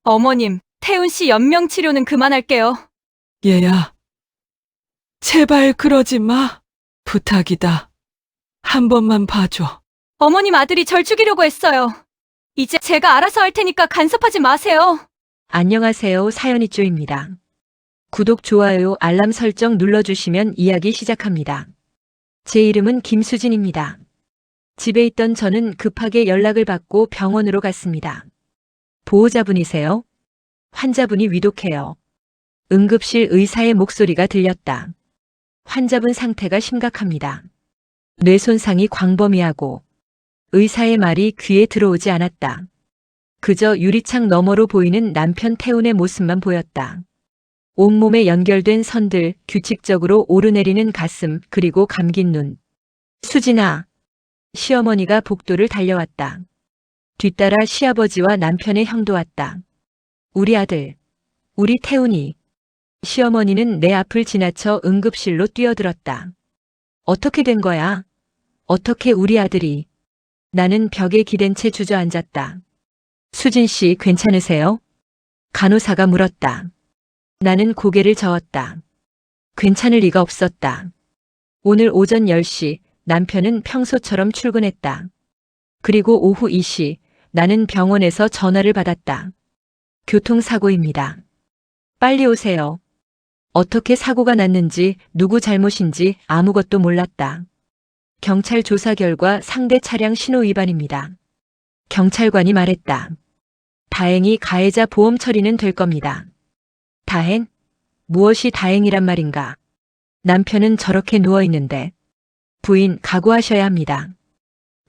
어머님, 태훈 씨 연명 치료는 그만할게요. 얘야, 제발 그러지 마. 부탁이다. 한 번만 봐줘. 어머님 아들이 절 죽이려고 했어요. 이제 제가 알아서 할 테니까 간섭하지 마세요. 안녕하세요. 사연이쪼입니다. 구독, 좋아요, 알람 설정 눌러주시면 이야기 시작합니다. 제 이름은 김수진입니다. 집에 있던 저는 급하게 연락을 받고 병원으로 갔습니다. 보호자분이세요? 환자분이 위독해요. 응급실 의사의 목소리가 들렸다. 환자분 상태가 심각합니다. 뇌 손상이 광범위하고 의사의 말이 귀에 들어오지 않았다. 그저 유리창 너머로 보이는 남편 태훈의 모습만 보였다. 온몸에 연결된 선들, 규칙적으로 오르내리는 가슴, 그리고 감긴 눈. 수진아. 시어머니가 복도를 달려왔다. 뒤따라 시아버지와 남편의 형도 왔다. 우리 아들, 우리 태훈이. 시어머니는 내 앞을 지나쳐 응급실로 뛰어들었다. 어떻게 된 거야? 어떻게 우리 아들이? 나는 벽에 기댄 채 주저앉았다. 수진 씨 괜찮으세요? 간호사가 물었다. 나는 고개를 저었다. 괜찮을 리가 없었다. 오늘 오전 10시 남편은 평소처럼 출근했다. 그리고 오후 2시 나는 병원에서 전화를 받았다. 교통사고입니다. 빨리 오세요. 어떻게 사고가 났는지 누구 잘못인지 아무것도 몰랐다. 경찰 조사 결과 상대 차량 신호 위반입니다. 경찰관이 말했다. 다행히 가해자 보험 처리는 될 겁니다. 다행? 무엇이 다행이란 말인가? 남편은 저렇게 누워있는데. 부인, 각오하셔야 합니다.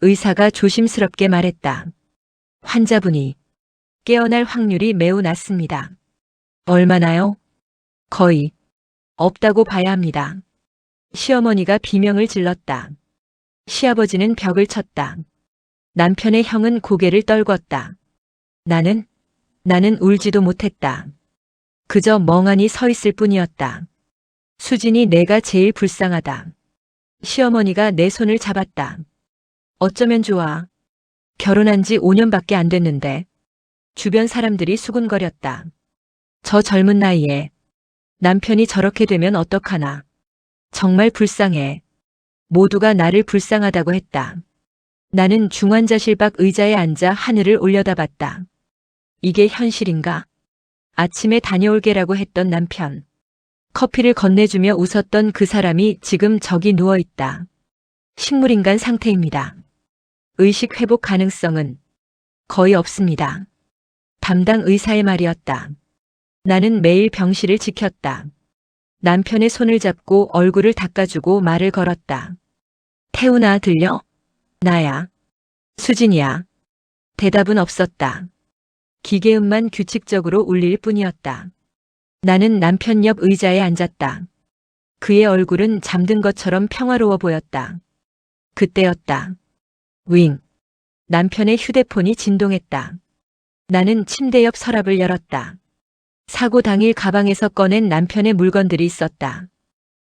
의사가 조심스럽게 말했다. 환자분이 깨어날 확률이 매우 낮습니다. 얼마나요? 거의 없다고 봐야 합니다. 시어머니가 비명을 질렀다. 시아버지는 벽을 쳤다. 남편의 형은 고개를 떨궜다. 나는 울지도 못했다. 그저 멍하니 서 있을 뿐이었다. 수진이 내가 제일 불쌍하다. 시어머니가 내 손을 잡았다. 어쩌면 좋아. 결혼한 지 5년밖에 안 됐는데. 주변 사람들이 수군거렸다. 저 젊은 나이에 남편이 저렇게 되면 어떡하나. 정말 불쌍해. 모두가 나를 불쌍하다고 했다. 나는 중환자실 밖 의자에 앉아 하늘을 올려다봤다. 이게 현실인가? 아침에 다녀올게라고 했던 남편. 커피를 건네주며 웃었던 그 사람이 지금 저기 누워있다. 식물인간 상태입니다. 의식 회복 가능성은 거의 없습니다. 담당 의사의 말이었다. 나는 매일 병실을 지켰다. 남편의 손을 잡고 얼굴을 닦아주고 말을 걸었다. 태훈아, 들려? 나야. 수진이야. 대답은 없었다. 기계음만 규칙적으로 울릴 뿐이었다. 나는 남편 옆 의자에 앉았다. 그의 얼굴은 잠든 것처럼 평화로워 보였다. 그때였다. 윙. 남편의 휴대폰이 진동했다. 나는 침대 옆 서랍을 열었다. 사고 당일 가방에서 꺼낸 남편의 물건들이 있었다.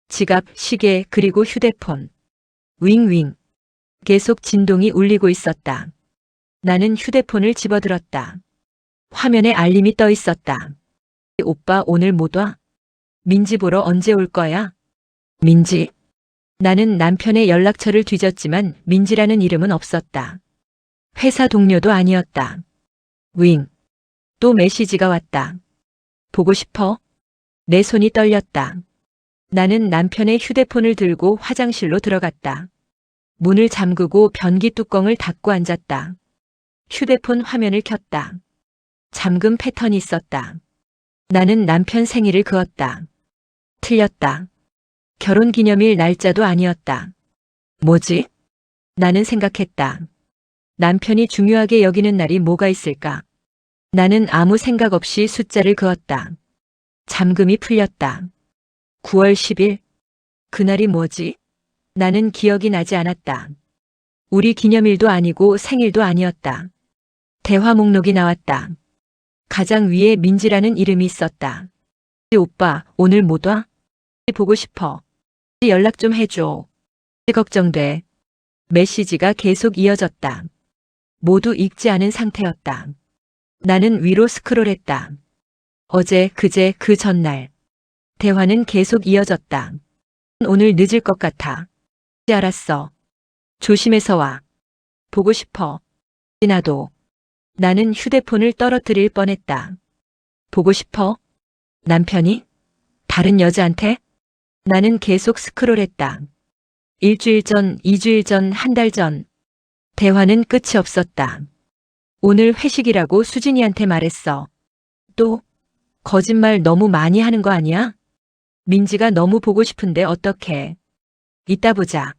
지갑, 시계, 그리고 휴대폰. 윙윙. 계속 진동이 울리고 있었다. 나는 휴대폰을 집어들었다. 화면에 알림이 떠 있었다. 오빠 오늘 못 와? 민지 보러 언제 올 거야? 민지. 나는 남편의 연락처를 뒤졌지만 민지라는 이름은 없었다. 회사 동료도 아니었다. 윙. 또 메시지가 왔다. 보고 싶어? 내 손이 떨렸다. 나는 남편의 휴대폰을 들고 화장실로 들어갔다. 문을 잠그고 변기 뚜껑을 닫고 앉았다. 휴대폰 화면을 켰다. 잠금 패턴이 있었다. 나는 남편 생일을 그었다. 틀렸다. 결혼기념일 날짜도 아니었다. 뭐지? 나는 생각했다. 남편이 중요하게 여기는 날이 뭐가 있을까? 나는 아무 생각 없이 숫자를 그었다. 잠금이 풀렸다. 9월 10일? 그날이 뭐지? 나는 기억이 나지 않았다. 우리 기념일도 아니고 생일도 아니었다. 대화 목록이 나왔다. 가장 위에 민지라는 이름이 있었다. 오빠, 오늘 못 와? 보고 싶어. 연락 좀 해줘. 걱정돼. 메시지가 계속 이어졌다. 모두 읽지 않은 상태였다. 나는 위로 스크롤했다. 어제, 그제, 그 전날. 대화는 계속 이어졌다. 오늘 늦을 것 같아. 알았어. 조심해서 와. 보고 싶어. 나도. 나는 휴대폰을 떨어뜨릴 뻔했다. 보고 싶어? 남편이? 다른 여자한테? 나는 계속 스크롤했다. 일주일 전, 2주일 전, 한 달 전. 대화는 끝이 없었다. 오늘 회식이라고 수진이한테 말했어. 또? 거짓말 너무 많이 하는 거 아니야? 민지가 너무 보고 싶은데 어떡해. 이따 보자.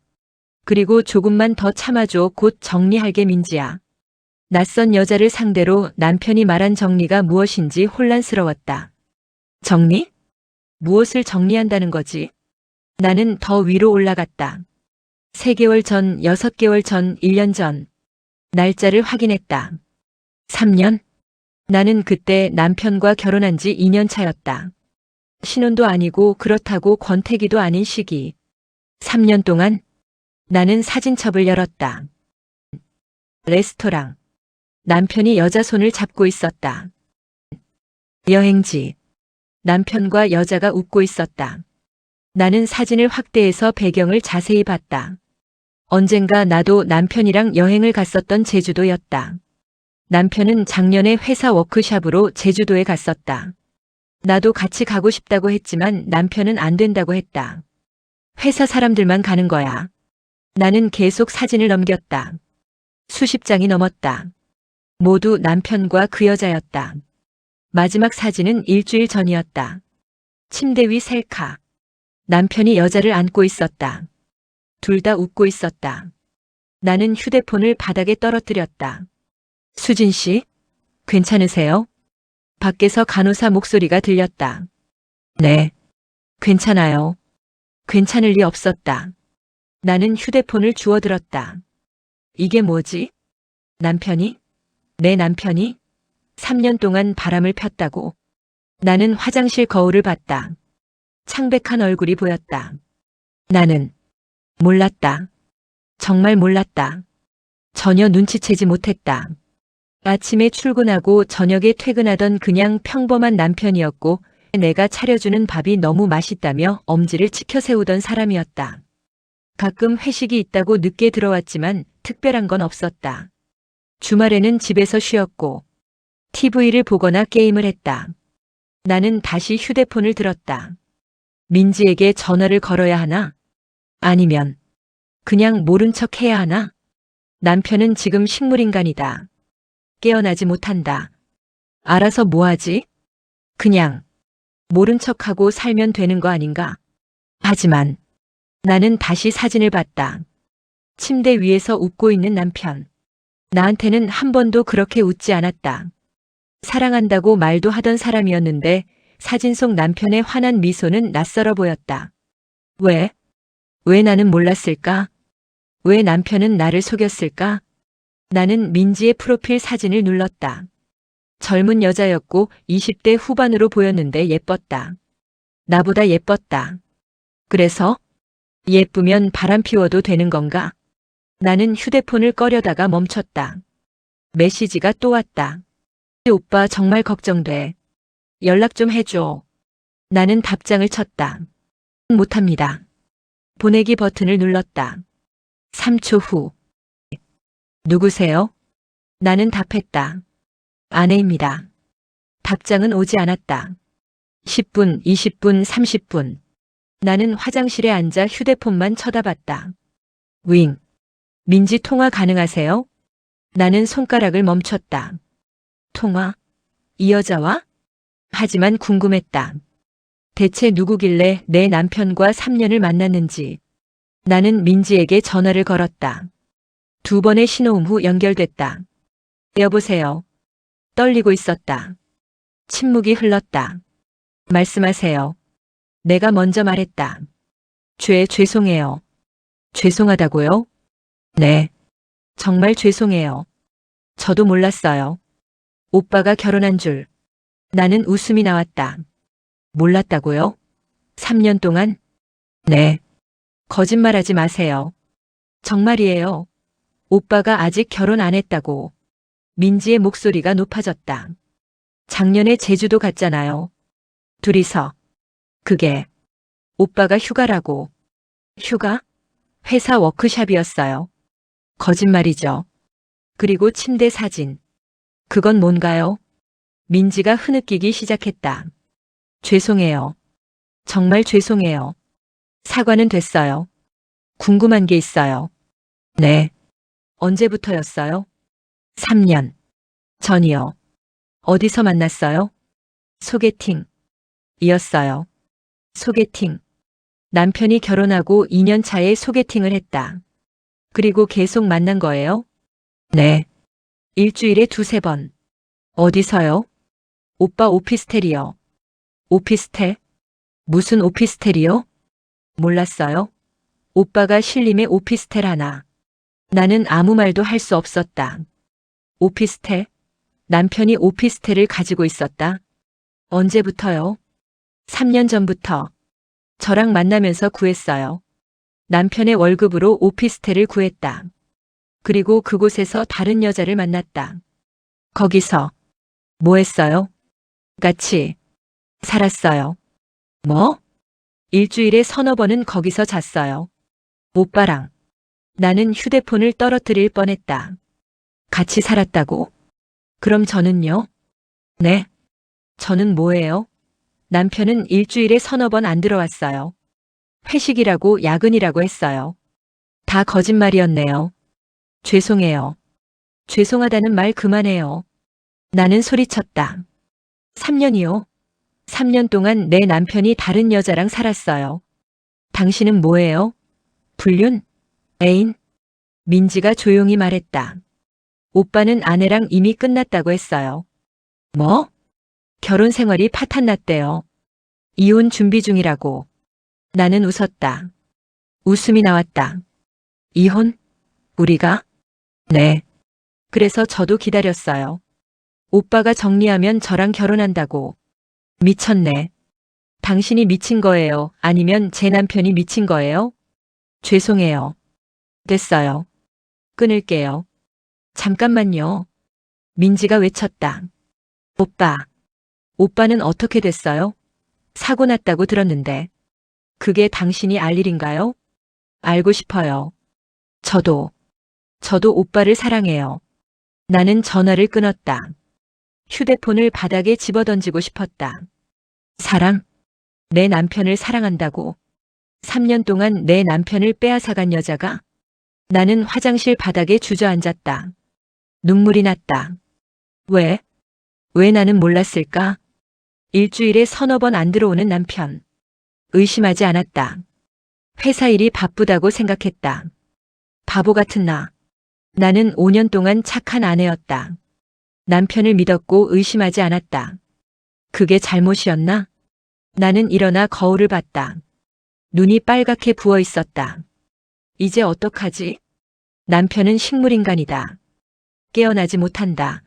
그리고 조금만 더 참아줘. 곧 정리할게 민지야. 낯선 여자를 상대로 남편이 말한 정리가 무엇인지 혼란스러웠다. 정리? 무엇을 정리한다는 거지? 나는 더 위로 올라갔다. 3개월 전, 6개월 전, 1년 전. 날짜를 확인했다. 3년? 나는 그때 남편과 결혼한 지 2년 차였다. 신혼도 아니고 그렇다고 권태기도 아닌 시기. 3년 동안 나는 사진첩을 열었다. 레스토랑. 남편이 여자 손을 잡고 있었다. 여행지. 남편과 여자가 웃고 있었다. 나는 사진을 확대해서 배경을 자세히 봤다. 언젠가 나도 남편이랑 여행을 갔었던 제주도였다. 남편은 작년에 회사 워크숍으로 제주도에 갔었다. 나도 같이 가고 싶다고 했지만 남편은 안 된다고 했다. 회사 사람들만 가는 거야. 나는 계속 사진을 넘겼다. 수십 장이 넘었다. 모두 남편과 그 여자였다. 마지막 사진은 일주일 전이었다. 침대 위 셀카. 남편이 여자를 안고 있었다. 둘 다 웃고 있었다. 나는 휴대폰을 바닥에 떨어뜨렸다. 수진 씨, 괜찮으세요? 밖에서 간호사 목소리가 들렸다. 네, 괜찮아요. 괜찮을 리 없었다. 나는 휴대폰을 주워들었다. 이게 뭐지? 남편이? 내 남편이? 3년 동안 바람을 폈다고. 나는 화장실 거울을 봤다. 창백한 얼굴이 보였다. 나는 몰랐다. 정말 몰랐다. 전혀 눈치채지 못했다. 아침에 출근하고 저녁에 퇴근하던 그냥 평범한 남편이었고 내가 차려주는 밥이 너무 맛있다며 엄지를 치켜 세우던 사람이었다. 가끔 회식이 있다고 늦게 들어왔지만 특별한 건 없었다. 주말에는 집에서 쉬었고 TV를 보거나 게임을 했다. 나는 다시 휴대폰을 들었다. 민지에게 전화를 걸어야 하나? 아니면 그냥 모른 척 해야 하나? 남편은 지금 식물인간이다. 깨어나지 못한다. 알아서 뭐하지? 그냥 모른 척하고 살면 되는 거 아닌가? 하지만 나는 다시 사진을 봤다. 침대 위에서 웃고 있는 남편. 나한테는 한 번도 그렇게 웃지 않았다. 사랑한다고 말도 하던 사람이었는데 사진 속 남편의 환한 미소는 낯설어 보였다. 왜? 왜 나는 몰랐을까? 왜 남편은 나를 속였을까? 나는 민지의 프로필 사진을 눌렀다. 젊은 여자였고 20대 후반으로 보였는데 예뻤다. 나보다 예뻤다. 그래서 예쁘면 바람 피워도 되는 건가? 나는 휴대폰을 꺼려다가 멈췄다. 메시지가 또 왔다. 오빠 정말 걱정돼. 연락 좀 해줘. 나는 답장을 쳤다. 못합니다. 보내기 버튼을 눌렀다. 3초 후. 누구세요? 나는 답했다. 아내입니다. 답장은 오지 않았다. 10분, 20분, 30분. 나는 화장실에 앉아 휴대폰만 쳐다봤다. 윙. 민지 통화 가능하세요? 나는 손가락을 멈췄다. 통화? 이 여자와? 하지만 궁금했다. 대체 누구길래 내 남편과 3년을 만났는지. 나는 민지에게 전화를 걸었다. 2번의 신호음 후 연결됐다. 여보세요. 떨리고 있었다. 침묵이 흘렀다. 말씀하세요. 내가 먼저 말했다. 죄송해요. 죄송하다고요? 네. 정말 죄송해요. 저도 몰랐어요. 오빠가 결혼한 줄. 나는 웃음이 나왔다. 몰랐다고요? 3년 동안? 네. 거짓말하지 마세요. 정말이에요. 오빠가 아직 결혼 안 했다고. 민지의 목소리가 높아졌다. 작년에 제주도 갔잖아요. 둘이서. 그게 오빠가 휴가라고. 휴가? 회사 워크샵이었어요. 거짓말이죠. 그리고 침대 사진. 그건 뭔가요? 민지가 흐느끼기 시작했다. 죄송해요. 정말 죄송해요. 사과는 됐어요. 궁금한 게 있어요. 네. 언제부터였어요? 3년 전이요. 어디서 만났어요? 소개팅. 이었어요. 소개팅. 남편이 결혼하고 2년 차에 소개팅을 했다. 그리고 계속 만난 거예요? 네. 일주일에 2~3번. 어디서요? 오빠 오피스텔이요. 오피스텔? 무슨 오피스텔이요? 몰랐어요? 오빠가 신림에 오피스텔 하나. 나는 아무 말도 할 수 없었다. 오피스텔? 남편이 오피스텔을 가지고 있었다. 언제부터요? 3년 전부터. 저랑 만나면서 구했어요. 남편의 월급으로 오피스텔을 구했다. 그리고 그곳에서 다른 여자를 만났다. 거기서 뭐 했어요? 같이 살았어요. 뭐? 일주일에 3~4번은 거기서 잤어요. 오빠랑. 나는 휴대폰을 떨어뜨릴 뻔했다. 같이 살았다고? 그럼 저는요? 네. 저는 뭐예요? 남편은 일주일에 3~4번 안 들어왔어요. 회식이라고 야근이라고 했어요. 다 거짓말이었네요. 죄송해요. 죄송하다는 말 그만해요. 나는 소리쳤다. 3년이요? 3년 동안 내 남편이 다른 여자랑 살았어요. 당신은 뭐예요? 불륜? 애인? 민지가 조용히 말했다. 오빠는 아내랑 이미 끝났다고 했어요. 뭐? 결혼 생활이 파탄났대요. 이혼 준비 중이라고. 나는 웃었다. 웃음이 나왔다. 이혼? 우리가? 네. 그래서 저도 기다렸어요. 오빠가 정리하면 저랑 결혼한다고. 미쳤네. 당신이 미친 거예요? 아니면 제 남편이 미친 거예요? 죄송해요. 됐어요. 끊을게요. 잠깐만요. 민지가 외쳤다. 오빠. 오빠는 어떻게 됐어요? 사고 났다고 들었는데. 그게 당신이 알 일인가요? 알고 싶어요. 저도 오빠를 사랑해요. 나는 전화를 끊었다. 휴대폰을 바닥에 집어던지고 싶었다. 사랑? 내 남편을 사랑한다고? 3년 동안 내 남편을 빼앗아간 여자가? 나는 화장실 바닥에 주저앉았다. 눈물이 났다. 왜? 왜 나는 몰랐을까? 일주일에 3~4번 안 들어오는 남편. 의심하지 않았다. 회사 일이 바쁘다고 생각했다. 바보 같은 나. 나는 5년 동안 착한 아내였다. 남편을 믿었고 의심하지 않았다. 그게 잘못이었나? 나는 일어나 거울을 봤다. 눈이 빨갛게 부어 있었다. 이제 어떡하지? 남편은 식물인간이다. 깨어나지 못한다.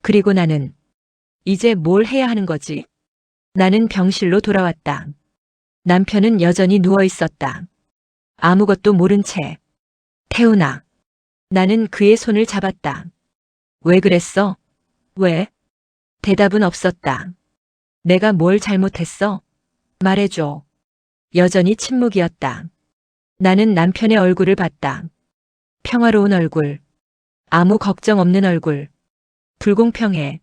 그리고 나는 이제 뭘 해야 하는 거지? 나는 병실로 돌아왔다. 남편은 여전히 누워 있었다. 아무것도 모른 채. 태훈아. 나는 그의 손을 잡았다. 왜 그랬어? 왜? 대답은 없었다. 내가 뭘 잘못했어? 말해줘. 여전히 침묵이었다. 나는 남편의 얼굴을 봤다. 평화로운 얼굴. 아무 걱정 없는 얼굴. 불공평해.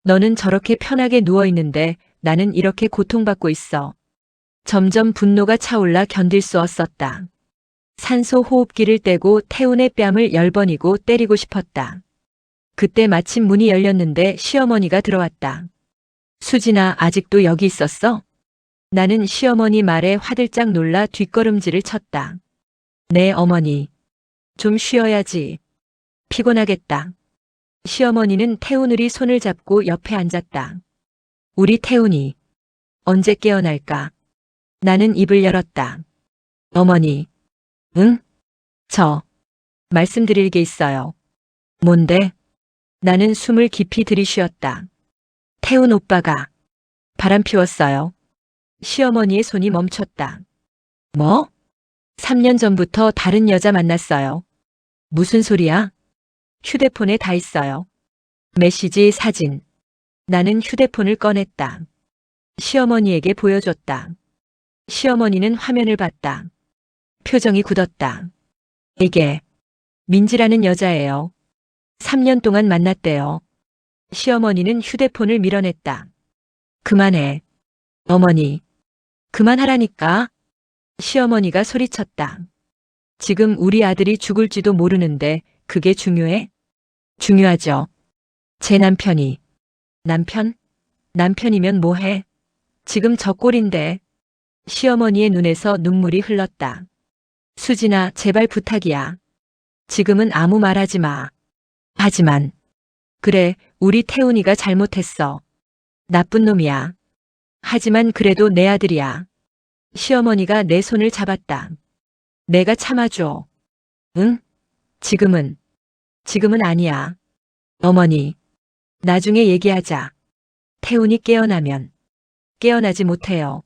너는 저렇게 편하게 누워 있는데 나는 이렇게 고통받고 있어. 점점 분노가 차올라 견딜 수 없었다. 산소 호흡기를 떼고 태훈의 뺨을 10번이고 때리고 싶었다. 그때 마침 문이 열렸는데 시어머니가 들어왔다. 수진아, 아직도 여기 있었어? 나는 시어머니 말에 화들짝 놀라 뒷걸음질을 쳤다. 네, 어머니. 좀 쉬어야지. 피곤하겠다. 시어머니는 태훈의 손을 잡고 옆에 앉았다. 우리 태훈이 언제 깨어날까? 나는 입을 열었다. 어머니. 응? 말씀드릴 게 있어요. 뭔데? 나는 숨을 깊이 들이쉬었다. 태훈 오빠가 바람 피웠어요. 시어머니의 손이 멈췄다. 뭐? 3년 전부터 다른 여자 만났어요. 무슨 소리야? 휴대폰에 다 있어요. 메시지 사진. 나는 휴대폰을 꺼냈다. 시어머니에게 보여줬다. 시어머니는 화면을 봤다. 표정이 굳었다. 이게 민지라는 여자예요. 3년 동안 만났대요. 시어머니는 휴대폰을 밀어냈다. 그만해. 어머니. 그만하라니까. 시어머니가 소리쳤다. 지금 우리 아들이 죽을지도 모르는데 그게 중요해? 중요하죠. 제 남편이. 남편? 남편이면 뭐해? 지금 저 꼴인데. 시어머니의 눈에서 눈물이 흘렀다. 수진아, 제발 부탁이야. 지금은 아무 말 하지 마. 하지만. 그래, 우리 태훈이가 잘못했어. 나쁜 놈이야. 하지만 그래도 내 아들이야. 시어머니가 내 손을 잡았다. 내가 참아줘. 응? 지금은 아니야. 어머니. 나중에 얘기하자. 태훈이 깨어나면. 깨어나지 못해요.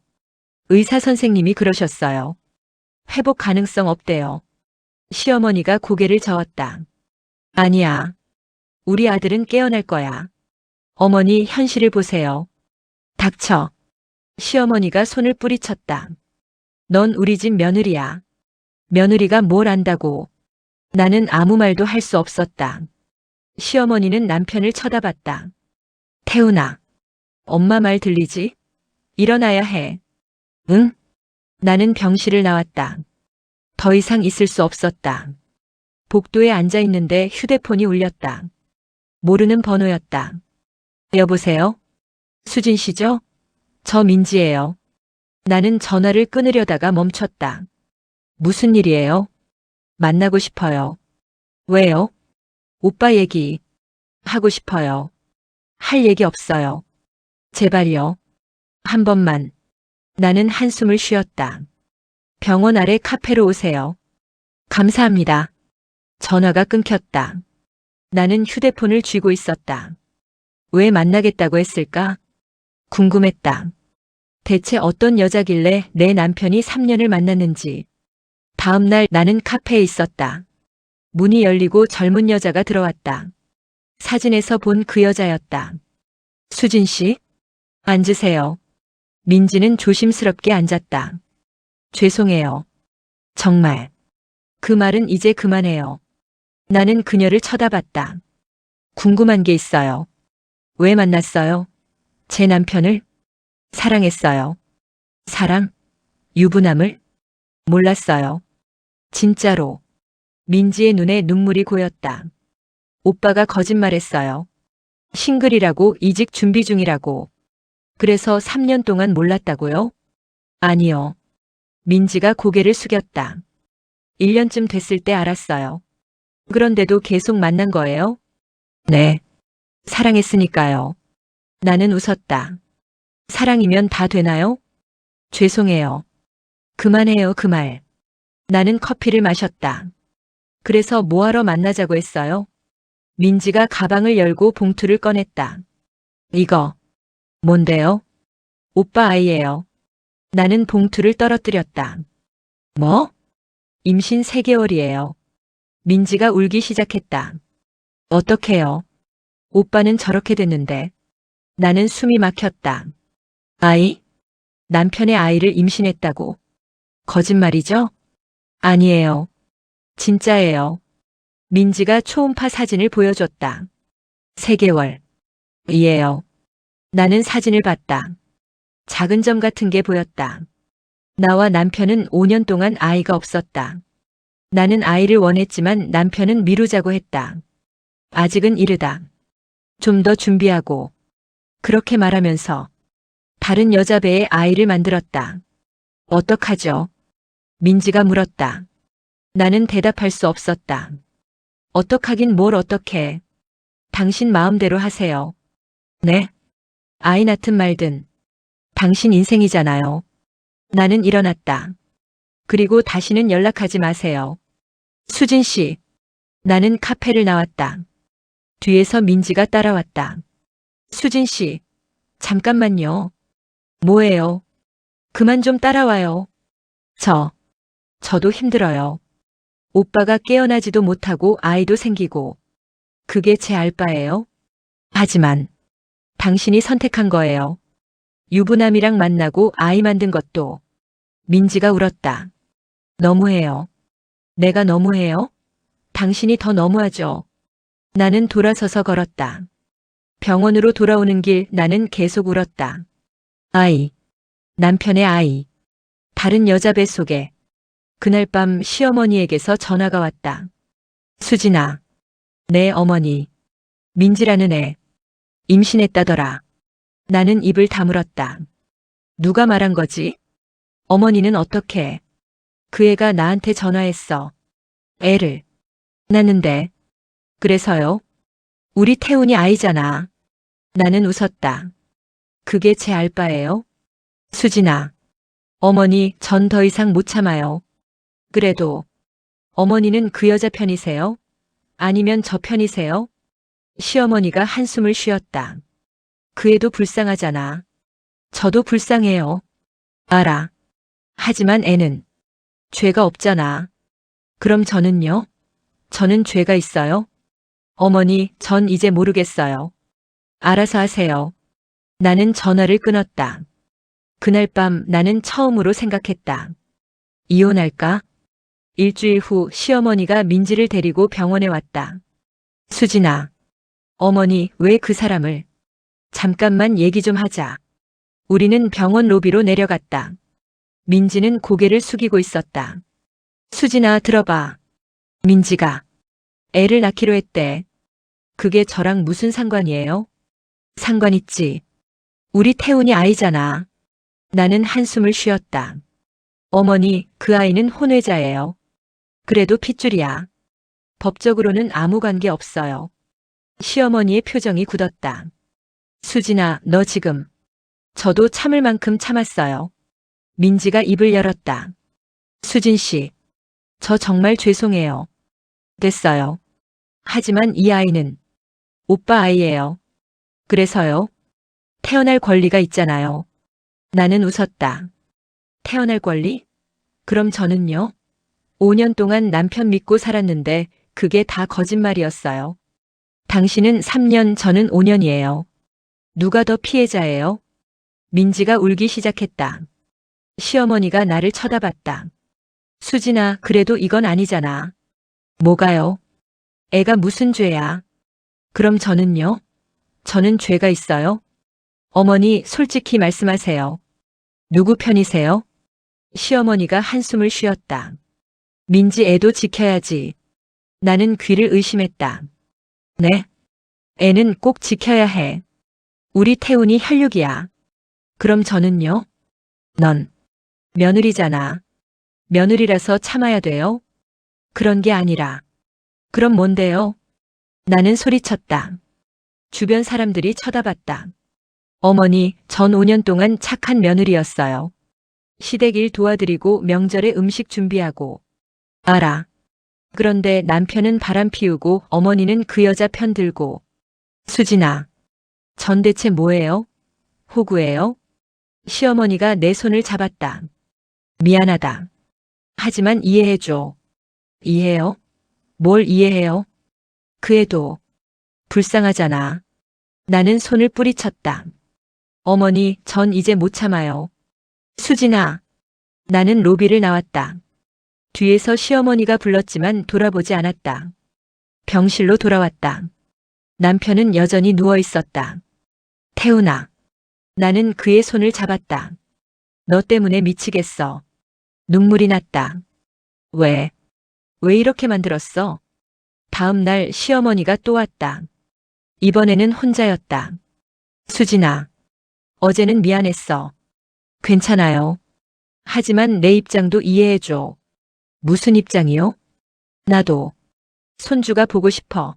의사 선생님이 그러셨어요. 회복 가능성 없대요. 시어머니가 고개를 저었다. 아니야. 우리 아들은 깨어날 거야. 어머니, 현실을 보세요. 닥쳐. 시어머니가 손을 뿌리쳤다. 넌 우리 집 며느리야. 며느리가 뭘 안다고. 나는 아무 말도 할 수 없었다. 시어머니는 남편을 쳐다봤다. 태훈아. 엄마 말 들리지? 일어나야 해. 응? 나는 병실을 나왔다. 더 이상 있을 수 없었다. 복도에 앉아 있는데 휴대폰이 울렸다. 모르는 번호였다. 여보세요? 수진 씨죠? 저 민지예요. 나는 전화를 끊으려다가 멈췄다. 무슨 일이에요? 만나고 싶어요. 왜요? 오빠 얘기 하고 싶어요. 할 얘기 없어요. 제발요. 한 번만. 나는 한숨을 쉬었다. 병원 아래 카페로 오세요. 감사합니다. 전화가 끊겼다. 나는 휴대폰을 쥐고 있었다. 왜 만나겠다고 했을까? 궁금했다. 대체 어떤 여자길래 내 남편이 3년을 만났는지. 다음 날 나는 카페에 있었다. 문이 열리고 젊은 여자가 들어왔다. 사진에서 본 그 여자였다. 수진 씨? 앉으세요. 민지는 조심스럽게 앉았다. 죄송해요. 정말. 그 말은 이제 그만해요. 나는 그녀를 쳐다봤다. 궁금한 게 있어요. 왜 만났어요? 제 남편을? 사랑했어요. 사랑? 유부남을? 몰랐어요. 진짜로. 민지의 눈에 눈물이 고였다. 오빠가 거짓말했어요. 싱글이라고 이직 준비 중이라고. 그래서 3년 동안 몰랐다고요? 아니요. 민지가 고개를 숙였다. 1년쯤 됐을 때 알았어요. 그런데도 계속 만난 거예요? 네. 사랑했으니까요. 나는 웃었다. 사랑이면 다 되나요? 죄송해요. 그만해요, 그 말. 나는 커피를 마셨다. 그래서 뭐하러 만나자고 했어요? 민지가 가방을 열고 봉투를 꺼냈다. 이거. 뭔데요? 오빠 아이예요. 나는 봉투를 떨어뜨렸다. 뭐? 임신 3개월이에요. 민지가 울기 시작했다. 어떡해요? 오빠는 저렇게 됐는데. 나는 숨이 막혔다. 아이? 남편의 아이를 임신했다고. 거짓말이죠? 아니에요. 진짜예요. 민지가 초음파 사진을 보여줬다. 3개월. 이에요. 나는 사진을 봤다. 작은 점 같은 게 보였다. 나와 남편은 5년 동안 아이가 없었다. 나는 아이를 원했지만 남편은 미루자고 했다. 아직은 이르다. 좀 더 준비하고. 그렇게 말하면서 다른 여자 배에 아이를 만들었다. 어떡하죠? 민지가 물었다. 나는 대답할 수 없었다. 어떡하긴 뭘 어떡해. 당신 마음대로 하세요. 네? 아이 낳든 말든. 당신 인생이잖아요. 나는 일어났다. 그리고 다시는 연락하지 마세요. 수진 씨. 나는 카페를 나왔다. 뒤에서 민지가 따라왔다. 수진 씨. 잠깐만요. 뭐예요? 그만 좀 따라와요. 저도 힘들어요. 오빠가 깨어나지도 못하고 아이도 생기고. 그게 제 알바예요? 하지만 당신이 선택한 거예요. 유부남이랑 만나고 아이 만든 것도. 민지가 울었다. 너무해요. 내가 너무해요? 당신이 더 너무하죠. 나는 돌아서서 걸었다. 병원으로 돌아오는 길 나는 계속 울었다. 아이. 남편의 아이. 다른 여자 뱃속에. 그날 밤 시어머니에게서 전화가 왔다. 수진아. 내 어머니. 민지라는 애. 임신했다더라. 나는 입을 다물었다. 누가 말한 거지? 어머니는 어떻게? 그 애가 나한테 전화했어. 애를 낳는데. 그래서요? 우리 태훈이 아이잖아. 나는 웃었다. 그게 제 알바예요? 수진아. 어머니, 전 더 이상 못 참아요. 그래도 어머니는 그 여자 편이세요? 아니면 저 편이세요? 시어머니가 한숨을 쉬었다. 그 애도 불쌍하잖아. 저도 불쌍해요. 알아. 하지만 애는 죄가 없잖아. 그럼 저는요? 저는 죄가 있어요? 어머니, 전 이제 모르겠어요. 알아서 하세요. 나는 전화를 끊었다. 그날 밤 나는 처음으로 생각했다. 이혼할까? 일주일 후 시어머니가 민지를 데리고 병원에 왔다. 수진아. 어머니, 왜 그 사람을? 잠깐만 얘기 좀 하자. 우리는 병원 로비로 내려갔다. 민지는 고개를 숙이고 있었다. 수진아, 들어봐. 민지가 애를 낳기로 했대. 그게 저랑 무슨 상관이에요? 상관 있지. 우리 태훈이 아이잖아. 나는 한숨을 쉬었다. 어머니, 그 아이는 혼외자예요. 그래도 핏줄이야. 법적으로는 아무 관계 없어요. 시어머니의 표정이 굳었다. 수진아, 너 지금. 저도 참을 만큼 참았어요. 민지가 입을 열었다. 수진 씨, 저 정말 죄송해요. 됐어요. 하지만 이 아이는 오빠 아이예요. 그래서요? 태어날 권리가 있잖아요. 나는 웃었다. 태어날 권리? 그럼 저는요? 5년 동안 남편 믿고 살았는데 그게 다 거짓말이었어요. 당신은 3년, 저는 5년이에요. 누가 더 피해자예요? 민지가 울기 시작했다. 시어머니가 나를 쳐다봤다. 수진아, 그래도 이건 아니잖아. 뭐가요? 애가 무슨 죄야? 그럼 저는요? 저는 죄가 있어요? 어머니, 솔직히 말씀하세요. 누구 편이세요? 시어머니가 한숨을 쉬었다. 민지 애도 지켜야지. 나는 귀를 의심했다. 네? 애는 꼭 지켜야 해. 우리 태훈이 혈육이야. 그럼 저는요? 넌 며느리잖아. 며느리라서 참아야 돼요? 그런 게 아니라. 그럼 뭔데요? 나는 소리쳤다. 주변 사람들이 쳐다봤다. 어머니, 전 5년 동안 착한 며느리였어요. 시댁 일 도와드리고 명절에 음식 준비하고. 알아. 그런데 남편은 바람 피우고 어머니는 그 여자 편 들고. 수진아, 전 대체 뭐예요? 호구예요? 시어머니가 내 손을 잡았다. 미안하다. 하지만 이해해줘. 이해요? 뭘 이해해요? 그 애도 불쌍하잖아. 나는 손을 뿌리쳤다. 어머니, 전 이제 못 참아요. 수진아. 나는 로비를 나왔다. 뒤에서 시어머니가 불렀지만 돌아보지 않았다. 병실로 돌아왔다. 남편은 여전히 누워 있었다. 태훈아. 나는 그의 손을 잡았다. 너 때문에 미치겠어. 눈물이 났다. 왜? 왜 이렇게 만들었어? 다음 날 시어머니가 또 왔다. 이번에는 혼자였다. 수진아. 어제는 미안했어. 괜찮아요. 하지만 내 입장도 이해해줘. 무슨 입장이요? 나도. 손주가 보고 싶어.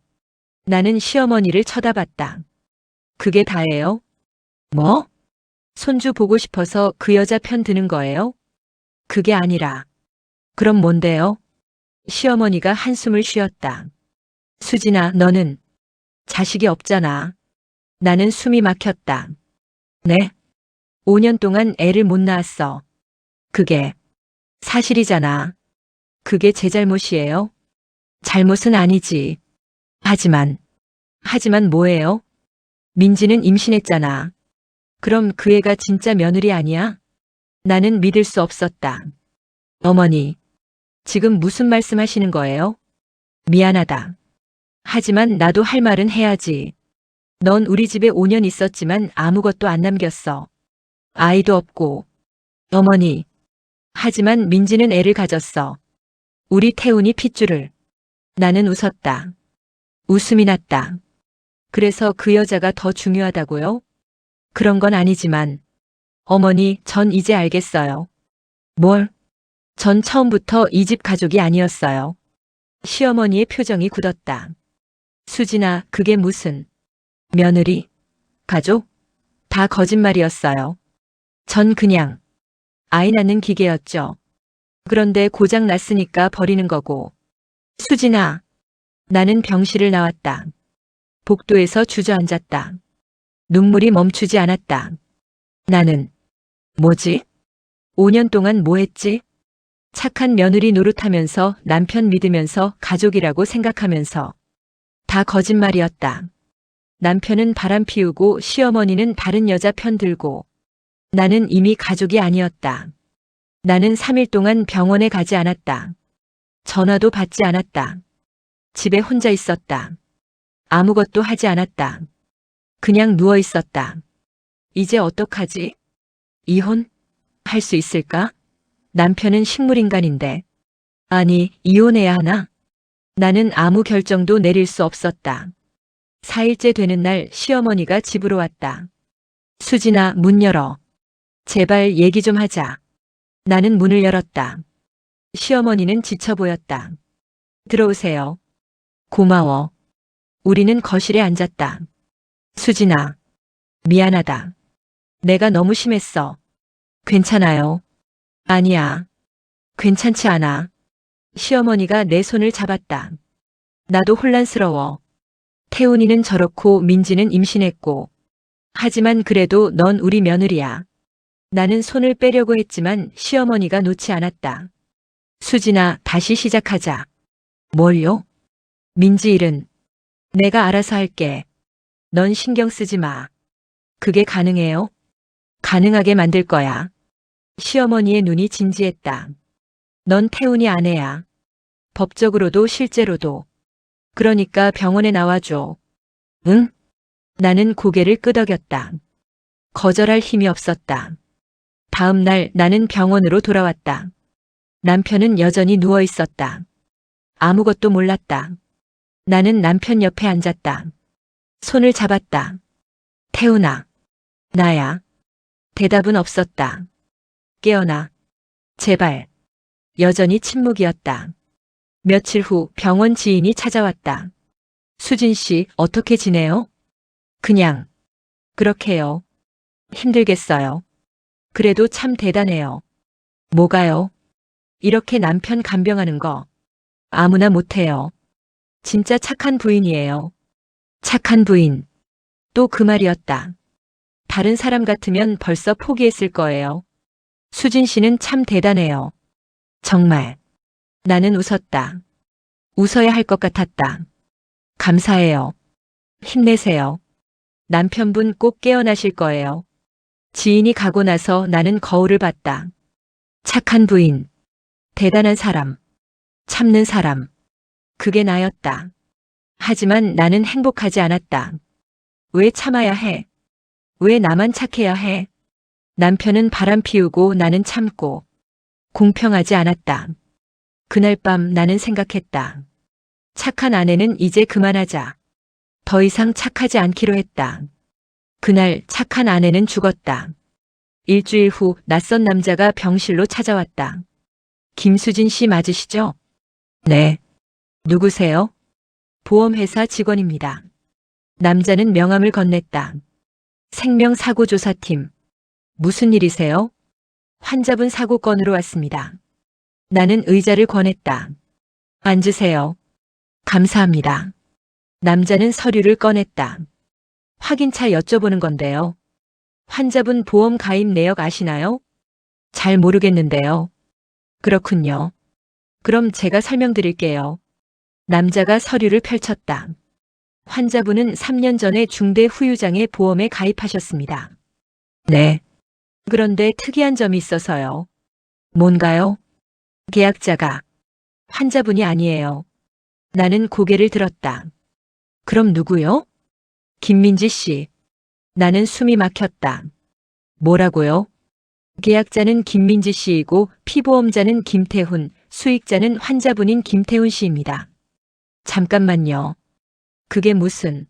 나는 시어머니를 쳐다봤다. 그게 다예요? 뭐? 손주 보고 싶어서 그 여자 편 드는 거예요? 그게 아니라. 그럼 뭔데요? 시어머니가 한숨을 쉬었다. 수진아, 너는 자식이 없잖아. 나는 숨이 막혔다. 네? 5년 동안 애를 못 낳았어. 그게 사실이잖아. 그게 제 잘못이에요? 잘못은 아니지. 하지만 뭐예요? 민지는 임신했잖아. 그럼 그 애가 진짜 며느리 아니야? 나는 믿을 수 없었다. 어머니, 지금 무슨 말씀 하시는 거예요? 미안하다. 하지만 나도 할 말은 해야지. 넌 우리 집에 5년 있었지만 아무것도 안 남겼어. 아이도 없고. 어머니. 하지만 민지는 애를 가졌어. 우리 태훈이 핏줄을. 나는 웃었다. 웃음이 났다. 그래서 그 여자가 더 중요하다고요? 그런 건 아니지만. 어머니, 전 이제 알겠어요. 뭘? 전 처음부터 이 집 가족이 아니었어요. 시어머니의 표정이 굳었다. 수진아, 그게 무슨 며느리? 가족? 다 거짓말이었어요. 전 그냥 아이 낳는 기계였죠. 그런데 고장 났으니까 버리는 거고. 수진아, 나는 병실을 나왔다. 복도에서 주저앉았다. 눈물이 멈추지 않았다. 나는 뭐지? 5년 동안 뭐 했지? 착한 며느리 노릇하면서 남편 믿으면서 가족이라고 생각하면서 다 거짓말이었다. 남편은 바람 피우고 시어머니는 다른 여자 편 들고 나는 이미 가족이 아니었다. 나는 3일 동안 병원에 가지 않았다. 전화도 받지 않았다. 집에 혼자 있었다. 아무것도 하지 않았다. 그냥 누워 있었다. 이제 어떡하지? 이혼? 할 수 있을까? 남편은 식물인간인데. 아니, 이혼해야 하나? 나는 아무 결정도 내릴 수 없었다. 4일째 되는 날 시어머니가 집으로 왔다. 수진아, 문 열어. 제발 얘기 좀 하자. 나는 문을 열었다. 시어머니는 지쳐 보였다. 들어오세요. 고마워. 우리는 거실에 앉았다. 수진아, 미안하다. 내가 너무 심했어. 괜찮아요. 아니야. 괜찮지 않아. 시어머니가 내 손을 잡았다. 나도 혼란스러워. 태훈이는 저렇고 민지는 임신했고. 하지만 그래도 넌 우리 며느리야. 나는 손을 빼려고 했지만 시어머니가 놓지 않았다. 수진아, 다시 시작하자. 뭘요? 민지 일은 내가 알아서 할게. 넌 신경 쓰지 마. 그게 가능해요? 가능하게 만들 거야. 시어머니의 눈이 진지했다. 넌 태훈이 아내야. 법적으로도 실제로도. 그러니까 병원에 나와줘. 응? 나는 고개를 끄덕였다. 거절할 힘이 없었다. 다음 날 나는 병원으로 돌아왔다. 남편은 여전히 누워 있었다. 아무것도 몰랐다. 나는 남편 옆에 앉았다. 손을 잡았다. 태훈아, 나야. 대답은 없었다. 깨어나. 제발. 여전히 침묵이었다. 며칠 후 병원 지인이 찾아왔다. 수진 씨, 어떻게 지내요? 그냥. 그렇게요. 힘들겠어요. 그래도 참 대단해요. 뭐가요? 이렇게 남편 간병하는 거. 아무나 못해요. 진짜 착한 부인이에요. 착한 부인. 또 그 말이었다. 다른 사람 같으면 벌써 포기했을 거예요. 수진 씨는 참 대단해요. 정말. 나는 웃었다. 웃어야 할 것 같았다. 감사해요. 힘내세요. 남편분 꼭 깨어나실 거예요. 지인이 가고 나서 나는 거울을 봤다. 착한 부인. 대단한 사람. 참는 사람. 그게 나였다. 하지만 나는 행복하지 않았다. 왜 참아야 해? 왜 나만 착해야 해? 남편은 바람 피우고 나는 참고. 공평하지 않았다. 그날 밤 나는 생각했다. 착한 아내는 이제 그만하자. 더 이상 착하지 않기로 했다. 그날 착한 아내는 죽었다. 일주일 후 낯선 남자가 병실로 찾아왔다. 김수진 씨 맞으시죠? 네. 누구세요? 보험회사 직원입니다. 남자는 명함을 건넸다. 생명사고조사팀. 무슨 일이세요? 환자분 사고 건으로 왔습니다. 나는 의자를 권했다. 앉으세요. 감사합니다. 남자는 서류를 꺼냈다. 확인차 여쭤보는 건데요. 환자분 보험 가입 내역 아시나요? 잘 모르겠는데요. 그렇군요. 그럼 제가 설명드릴게요. 남자가 서류를 펼쳤다. 환자분은 3년 전에 중대 후유장애 보험에 가입하셨습니다. 네. 그런데 특이한 점이 있어서요. 뭔가요? 계약자가 환자분이 아니에요. 나는 고개를 들었다. 그럼 누구요? 김민지 씨. 나는 숨이 막혔다. 뭐라고요? 계약자는 김민지 씨이고 피보험자는 김태훈, 수익자는 환자분인 김태훈 씨입니다. 잠깐만요. 그게 무슨...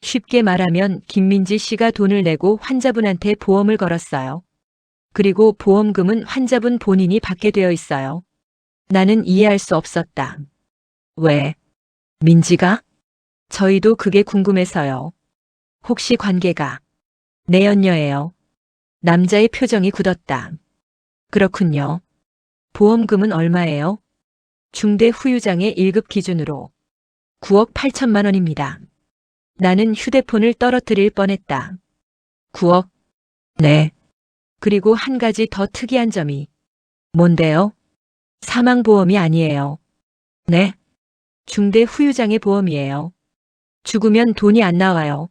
쉽게 말하면 김민지 씨가 돈을 내고 환자분한테 보험을 걸었어요. 그리고 보험금은 환자분 본인이 받게 되어 있어요. 나는 이해할 수 없었다. 왜? 민지가? 저희도 그게 궁금해서요. 혹시 관계가? 내연녀예요. 남자의 표정이 굳었다. 그렇군요. 보험금은 얼마예요? 중대 후유장애 1급 기준으로 9억 8천만 원입니다. 나는 휴대폰을 떨어뜨릴 뻔했다. 9억? 네. 그리고 한 가지 더 특이한 점이. 뭔데요? 사망보험이 아니에요. 네. 중대 후유장애 보험이에요. 죽으면 돈이 안 나와요.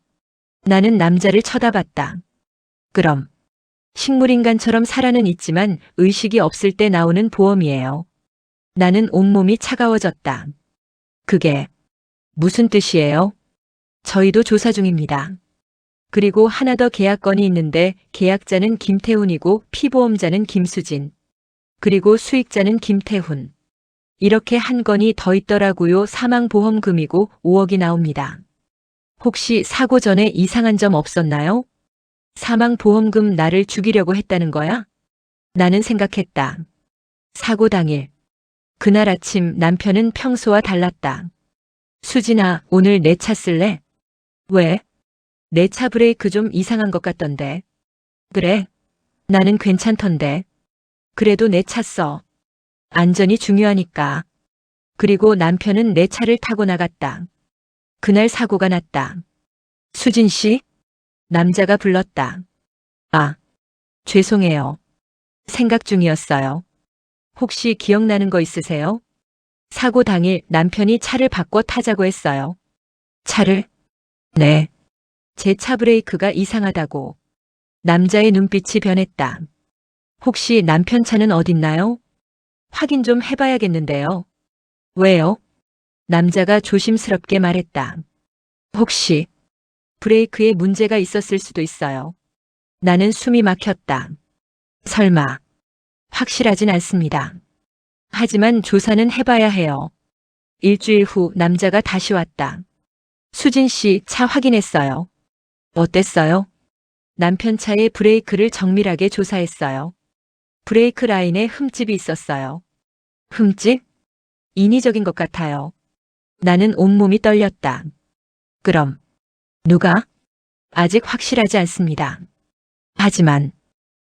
나는 남자를 쳐다봤다. 그럼 식물인간처럼 살아는 있지만 의식이 없을 때 나오는 보험이에요. 나는 온몸이 차가워졌다. 그게 무슨 뜻이에요? 저희도 조사 중입니다. 그리고 하나 더 계약건이 있는데 계약자는 김태훈이고 피보험자는 김수진. 그리고 수익자는 김태훈. 이렇게 한 건이 더 있더라고요. 사망보험금이고 5억이 나옵니다. 혹시 사고 전에 이상한 점 없었나요? 사망보험금 나를 죽이려고 했다는 거야? 나는 생각했다. 사고 당일. 그날 아침 남편은 평소와 달랐다. 수진아, 오늘 내 차 쓸래? 왜? 내 차 브레이크 좀 이상한 것 같던데. 그래? 나는 괜찮던데. 그래도 내 차 써. 안전이 중요하니까. 그리고 남편은 내 차를 타고 나갔다. 그날 사고가 났다. 수진 씨? 남자가 불렀다. 아, 죄송해요. 생각 중이었어요. 혹시 기억나는 거 있으세요? 사고 당일 남편이 차를 바꿔 타자고 했어요. 차를? 네. 제 차 브레이크가 이상하다고. 남자의 눈빛이 변했다. 혹시 남편 차는 어딨나요? 확인 좀 해봐야겠는데요. 왜요? 남자가 조심스럽게 말했다. 혹시 브레이크에 문제가 있었을 수도 있어요. 나는 숨이 막혔다. 설마. 확실하진 않습니다. 하지만 조사는 해봐야 해요. 일주일 후 남자가 다시 왔다. 수진 씨 차 확인했어요. 어땠어요? 남편 차의 브레이크를 정밀하게 조사했어요. 브레이크 라인에 흠집이 있었어요. 흠집? 인위적인 것 같아요. 나는 온몸이 떨렸다. 그럼 누가? 아직 확실하지 않습니다. 하지만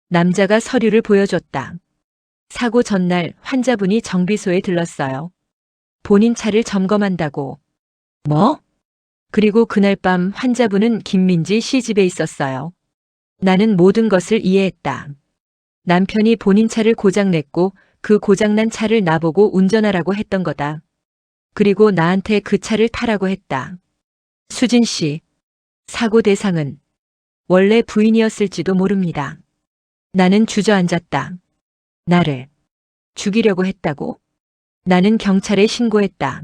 남자가 서류를 보여줬다. 사고 전날 환자분이 정비소에 들렀어요. 본인 차를 점검한다고. 뭐? 그리고 그날 밤 환자분은 김민지 씨 집에 있었어요. 나는 모든 것을 이해했다. 남편이 본인 차를 고장냈고 그 고장난 차를 나보고 운전하라고 했던 거다. 그리고 나한테 그 차를 타라고 했다. 수진 씨, 사고 대상은 원래 부인이었을지도 모릅니다. 나는 주저앉았다. 나를 죽이려고 했다고? 나는 경찰에 신고했다.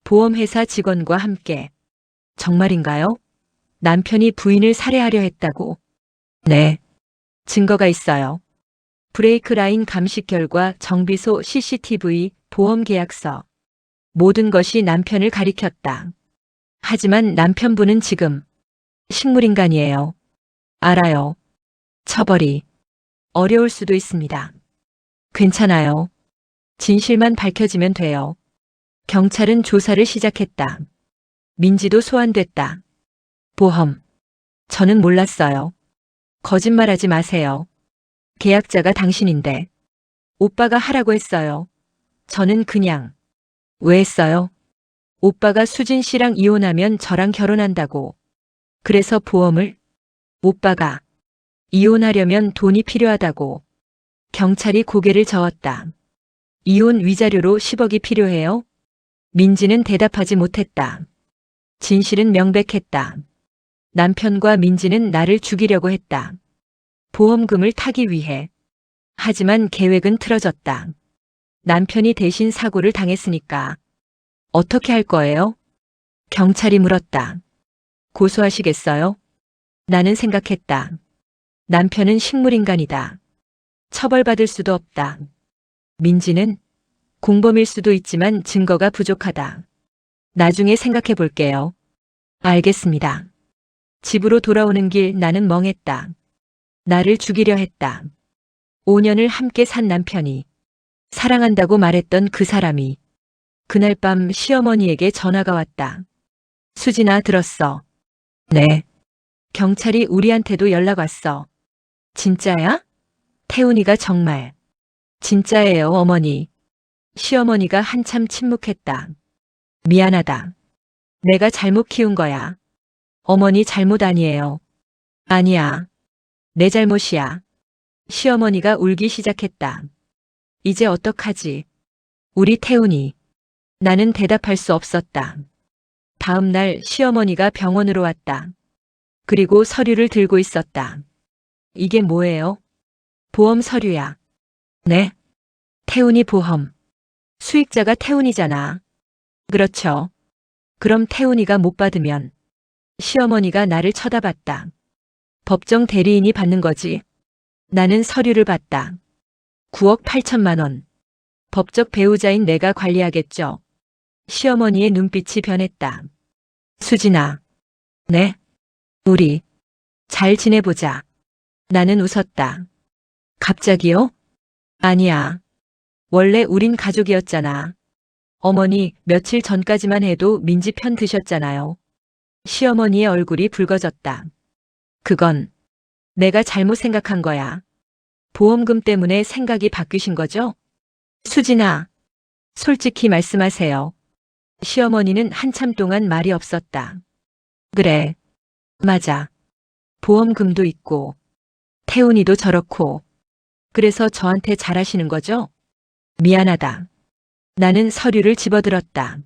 보험회사 직원과 함께. 정말인가요? 남편이 부인을 살해하려 했다고? 네. 증거가 있어요. 브레이크 라인 감식 결과, 정비소 CCTV, 보험 계약서. 모든 것이 남편을 가리켰다. 하지만 남편분은 지금 식물인간이에요. 알아요. 처벌이 어려울 수도 있습니다. 괜찮아요. 진실만 밝혀지면 돼요. 경찰은 조사를 시작했다. 민지도 소환됐다. 보험. 저는 몰랐어요. 거짓말하지 마세요. 계약자가 당신인데. 오빠가 하라고 했어요. 저는 그냥. 왜 했어요? 오빠가 수진 씨랑 이혼하면 저랑 결혼한다고. 그래서 보험을? 오빠가 이혼하려면 돈이 필요하다고. 경찰이 고개를 저었다. 이혼 위자료로 10억이 필요해요? 민지는 대답하지 못했다. 진실은 명백했다. 남편과 민지는 나를 죽이려고 했다. 보험금을 타기 위해. 하지만 계획은 틀어졌다. 남편이 대신 사고를 당했으니까. 어떻게 할 거예요? 경찰이 물었다. 고소하시겠어요? 나는 생각했다. 남편은 식물인간이다. 처벌받을 수도 없다. 민지는 공범일 수도 있지만 증거가 부족하다. 나중에 생각해 볼게요. 알겠습니다. 집으로 돌아오는 길 나는 멍했다. 나를 죽이려 했다. 5년을 함께 산 남편이, 사랑한다고 말했던 그 사람이, 그날 밤 시어머니에게 전화가 왔다. 수진아, 들었어. 네. 경찰이 우리한테도 연락 왔어. 진짜야? 태훈이가 정말. 진짜예요, 어머니. 시어머니가 한참 침묵했다. 미안하다. 내가 잘못 키운 거야. 어머니 잘못 아니에요. 아니야. 내 잘못이야. 시어머니가 울기 시작했다. 이제 어떡하지? 우리 태훈이. 나는 대답할 수 없었다. 다음 날 시어머니가 병원으로 왔다. 그리고 서류를 들고 있었다. 이게 뭐예요? 보험 서류야. 네. 태훈이 보험. 수익자가 태훈이잖아. 그렇죠. 그럼 태훈이가 못 받으면. 시어머니가 나를 쳐다봤다. 법정 대리인이 받는 거지. 나는 서류를 봤다. 9억 8천만 원. 법적 배우자인 내가 관리하겠죠. 시어머니의 눈빛이 변했다. 수진아. 네. 우리 잘 지내보자. 나는 웃었다. 갑자기요? 아니야. 원래 우린 가족이었잖아. 어머니 며칠 전까지만 해도 민지 편 드셨잖아요. 시어머니의 얼굴이 붉어졌다. 그건 내가 잘못 생각한 거야. 보험금 때문에 생각이 바뀌신 거죠? 수진아, 솔직히 말씀하세요. 시어머니는 한참 동안 말이 없었다. 그래, 맞아. 보험금도 있고, 태훈이도 저렇고, 그래서 저한테 잘하시는 거죠? 미안하다. 나는 서류를 집어들었다.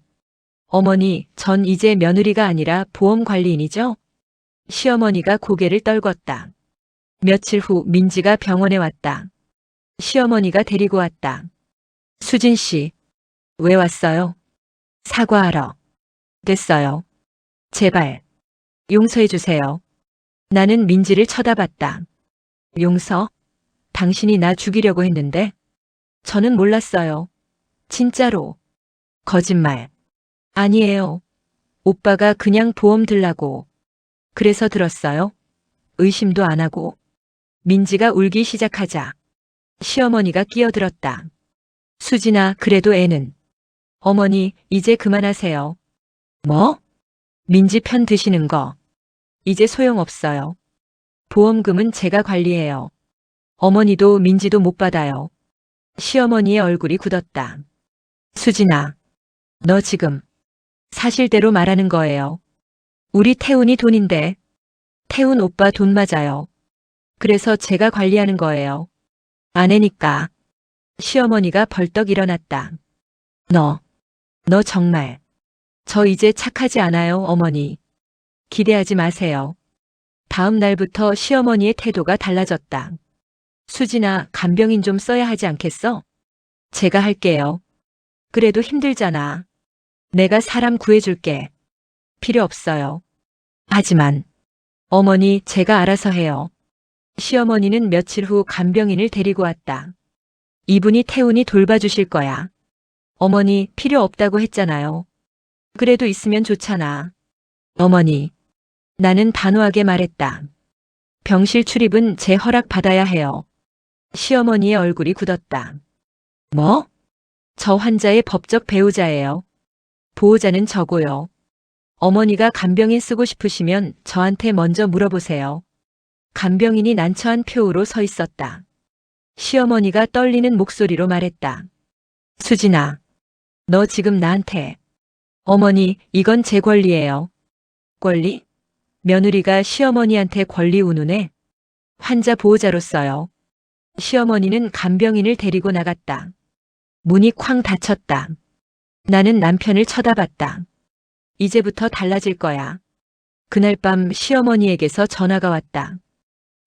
어머니, 전 이제 며느리가 아니라 보험관리인이죠? 시어머니가 고개를 떨궜다. 며칠 후 민지가 병원에 왔다. 시어머니가 데리고 왔다. 수진 씨, 왜 왔어요? 사과하러. 됐어요. 제발, 용서해 주세요. 나는 민지를 쳐다봤다. 용서? 당신이 나 죽이려고 했는데? 저는 몰랐어요. 진짜로. 거짓말. 아니에요. 오빠가 그냥 보험 들라고. 그래서 들었어요. 의심도 안 하고. 민지가 울기 시작하자 시어머니가 끼어들었다. 수진아, 그래도 애는. 어머니, 이제 그만하세요. 뭐? 민지 편 드시는 거. 이제 소용없어요. 보험금은 제가 관리해요. 어머니도 민지도 못 받아요. 시어머니의 얼굴이 굳었다. 수진아, 너 지금 사실대로 말하는 거예요. 우리 태훈이 돈인데. 태훈 오빠 돈 맞아요. 그래서 제가 관리하는 거예요. 아내니까. 시어머니가 벌떡 일어났다. 너 정말. 저 이제 착하지 않아요, 어머니. 기대하지 마세요. 다음 날부터 시어머니의 태도가 달라졌다. 수진아, 간병인 좀 써야 하지 않겠어? 제가 할게요. 그래도 힘들잖아. 내가 사람 구해줄게. 필요 없어요. 하지만 어머니, 제가 알아서 해요. 시어머니는 며칠 후 간병인을 데리고 왔다. 이분이 태훈이 돌봐주실 거야. 어머니, 필요 없다고 했잖아요. 그래도 있으면 좋잖아. 어머니, 나는 단호하게 말했다. 병실 출입은 제 허락 받아야 해요. 시어머니의 얼굴이 굳었다. 뭐? 저 환자의 법적 배우자예요. 보호자는 저고요. 어머니가 간병인 쓰고 싶으시면 저한테 먼저 물어보세요. 간병인이 난처한 표우로 서 있었다. 시어머니가 떨리는 목소리로 말했다. 수진아, 너 지금 나한테. 어머니, 이건 제 권리예요. 권리? 며느리가 시어머니한테 권리 운운해? 환자 보호자로서요. 시어머니는 간병인을 데리고 나갔다. 문이 쾅 닫혔다. 나는 남편을 쳐다봤다. 이제부터 달라질 거야. 그날 밤 시어머니에게서 전화가 왔다.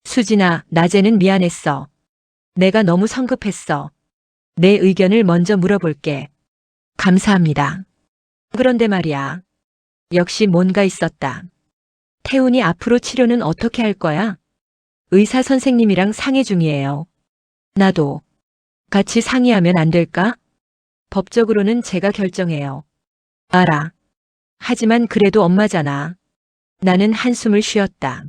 수진아, 낮에는 미안했어. 내가 너무 성급했어. 내 의견을 먼저 물어볼게. 감사합니다. 그런데 말이야. 역시 뭔가 있었다. 태훈이 앞으로 치료는 어떻게 할 거야? 의사 선생님이랑 상의 중이에요. 나도 같이 상의하면 안 될까? 법적으로는 제가 결정해요. 알아. 하지만 그래도 엄마잖아. 나는 한숨을 쉬었다.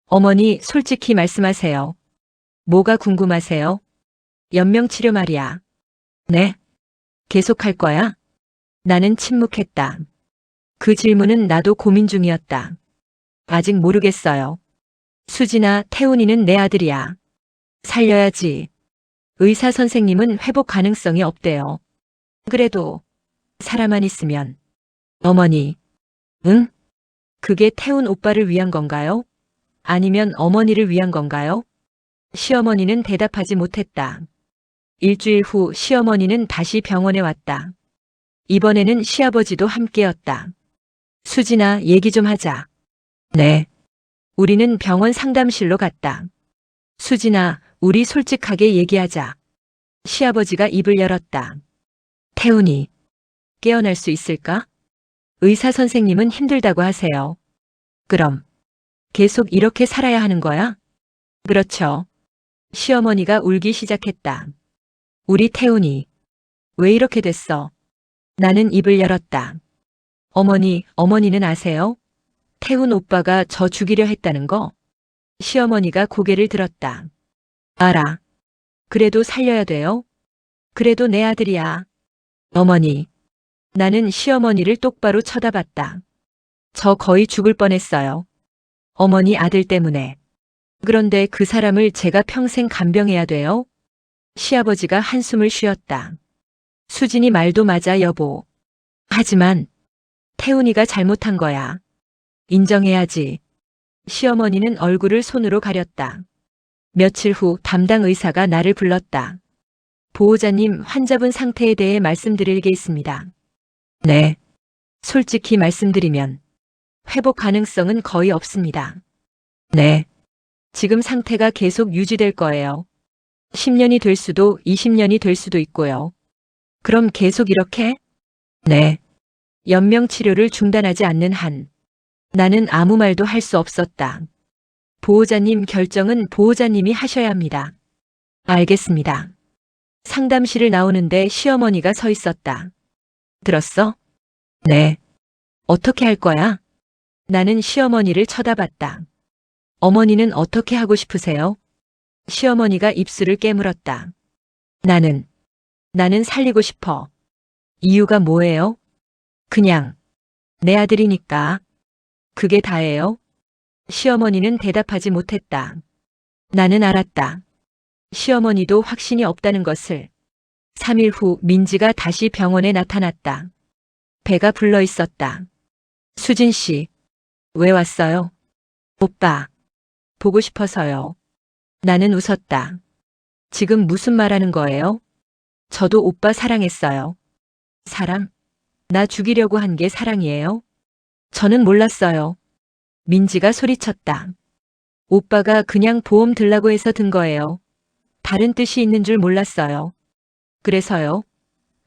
어머니, 솔직히 말씀하세요. 뭐가 궁금하세요? 연명치료 말이야. 네? 계속할 거야? 나는 침묵했다. 그 질문은 나도 고민 중이었다. 아직 모르겠어요. 수진아, 태훈이는 내 아들이야. 살려야지. 의사 선생님은 회복 가능성이 없대요. 그래도 살아만 있으면. 어머니. 응? 그게 태훈 오빠를 위한 건가요? 아니면 어머니를 위한 건가요? 시어머니는 대답하지 못했다. 일주일 후 시어머니는 다시 병원에 왔다. 이번에는 시아버지도 함께였다. 수진아, 얘기 좀 하자. 네. 우리는 병원 상담실로 갔다. 수진아, 우리 솔직하게 얘기하자. 시아버지가 입을 열었다. 태훈이 깨어날 수 있을까? 의사 선생님은 힘들다고 하세요. 그럼 계속 이렇게 살아야 하는 거야? 그렇죠. 시어머니가 울기 시작했다. 우리 태훈이 왜 이렇게 됐어? 나는 입을 열었다. 어머니는 아세요? 태훈 오빠가 저 죽이려 했다는 거? 시어머니가 고개를 들었다. 알아. 그래도 살려야 돼요? 그래도 내 아들이야. 어머니. 나는 시어머니를 똑바로 쳐다봤다. 저 거의 죽을 뻔했어요. 어머니 아들 때문에. 그런데 그 사람을 제가 평생 간병해야 돼요? 시아버지가 한숨을 쉬었다. 수진이 말도 맞아, 여보. 하지만 태훈이가 잘못한 거야. 인정해야지. 시어머니는 얼굴을 손으로 가렸다. 며칠 후 담당 의사가 나를 불렀다. 보호자님, 환자분 상태에 대해 말씀드릴 게 있습니다. 네. 솔직히 말씀드리면 회복 가능성은 거의 없습니다. 네. 지금 상태가 계속 유지될 거예요. 10년이 될 수도 20년이 될 수도 있고요. 그럼 계속 이렇게? 네. 연명 치료를 중단하지 않는 한 나는 아무 말도 할 수 없었다. 보호자님, 결정은 보호자님이 하셔야 합니다. 알겠습니다. 상담실을 나오는데 시어머니가 서 있었다. 들었어? 네. 어떻게 할 거야? 나는 시어머니를 쳐다봤다. 어머니는 어떻게 하고 싶으세요? 시어머니가 입술을 깨물었다. 나는 살리고 싶어. 이유가 뭐예요? 그냥 내 아들이니까. 그게 다예요? 시어머니는 대답하지 못했다. 나는 알았다. 시어머니도 확신이 없다는 것을. 3일 후 민지가 다시 병원에 나타났다. 배가 불러 있었다. 수진 씨, 왜 왔어요? 오빠, 보고 싶어서요. 나는 웃었다. 지금 무슨 말하는 거예요? 저도 오빠 사랑했어요. 사랑? 나 죽이려고 한 게 사랑이에요? 저는 몰랐어요. 민지가 소리쳤다. 오빠가 그냥 보험 들라고 해서 든 거예요. 다른 뜻이 있는 줄 몰랐어요. 그래서요?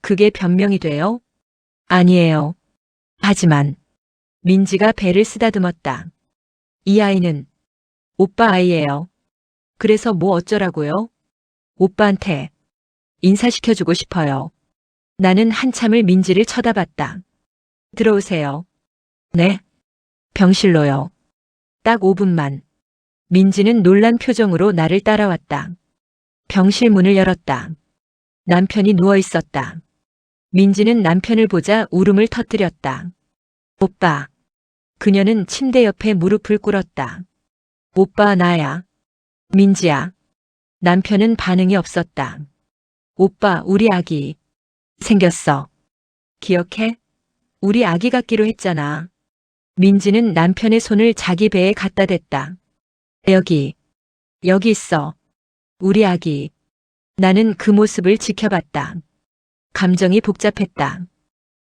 그게 변명이 돼요? 아니에요. 하지만 민지가 배를 쓰다듬었다. 이 아이는 오빠 아이예요. 그래서 뭐 어쩌라고요? 오빠한테 인사시켜주고 싶어요. 나는 한참을 민지를 쳐다봤다. 들어오세요. 네? 병실로요. 딱 5분만. 민지는 놀란 표정으로 나를 따라왔다. 병실 문을 열었다. 남편이 누워 있었다. 민지는 남편을 보자 울음을 터뜨렸다. 오빠. 그녀는 침대 옆에 무릎을 꿇었다. 오빠, 나야. 민지야. 남편은 반응이 없었다. 오빠, 우리 아기 생겼어. 기억해? 우리 아기 갖기로 했잖아. 민지는 남편의 손을 자기 배에 갖다 댔다. 여기 있어. 우리 아기. 나는 그 모습을 지켜봤다. 감정이 복잡했다.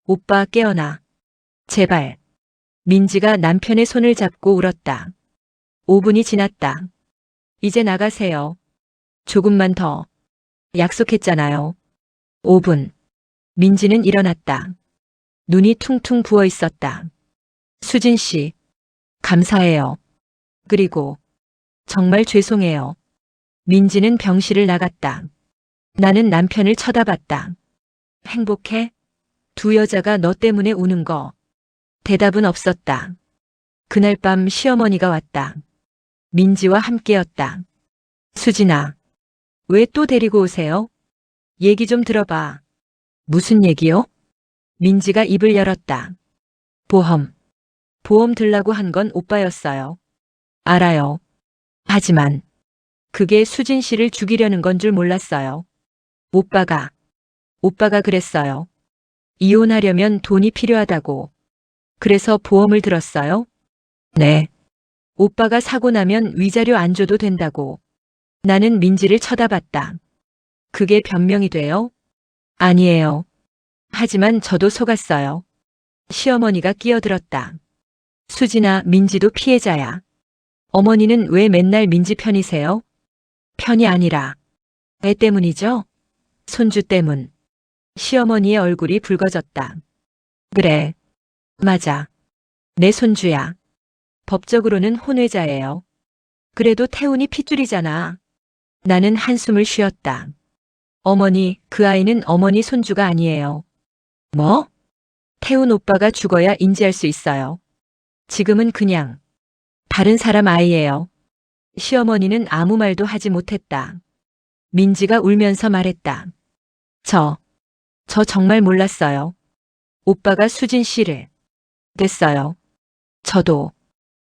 오빠, 깨어나. 제발. 민지가 남편의 손을 잡고 울었다. 5분이 지났다. 이제 나가세요. 조금만 더. 약속했잖아요. 5분. 민지는 일어났다. 눈이 퉁퉁 부어 있었다. 수진 씨, 감사해요. 그리고 정말 죄송해요. 민지는 병실을 나갔다. 나는 남편을 쳐다봤다. 행복해? 두 여자가 너 때문에 우는 거. 대답은 없었다. 그날 밤 시어머니가 왔다. 민지와 함께였다. 수진아, 왜 또 데리고 오세요? 얘기 좀 들어봐. 무슨 얘기요? 민지가 입을 열었다. 보험. 보험 들라고 한 건 오빠였어요. 알아요. 하지만 그게 수진 씨를 죽이려는 건 줄 몰랐어요. 오빠가 그랬어요. 이혼하려면 돈이 필요하다고. 그래서 보험을 들었어요? 네. 오빠가 사고 나면 위자료 안 줘도 된다고. 나는 민지를 쳐다봤다. 그게 변명이 돼요? 아니에요. 하지만 저도 속았어요. 시어머니가 끼어들었다. 수진아, 민지도 피해자야. 어머니는 왜 맨날 민지 편이세요? 편이 아니라 애 때문이죠? 손주 때문. 시어머니의 얼굴이 붉어졌다. 그래. 맞아. 내 손주야. 법적으로는 혼외자예요. 그래도 태훈이 핏줄이잖아. 나는 한숨을 쉬었다. 어머니, 그 아이는 어머니 손주가 아니에요. 뭐? 태훈 오빠가 죽어야 인지할 수 있어요. 지금은 그냥 다른 사람 아이예요. 시어머니는 아무 말도 하지 못했다. 민지가 울면서 말했다. 저 정말 몰랐어요. 오빠가 수진 씨를. 됐어요.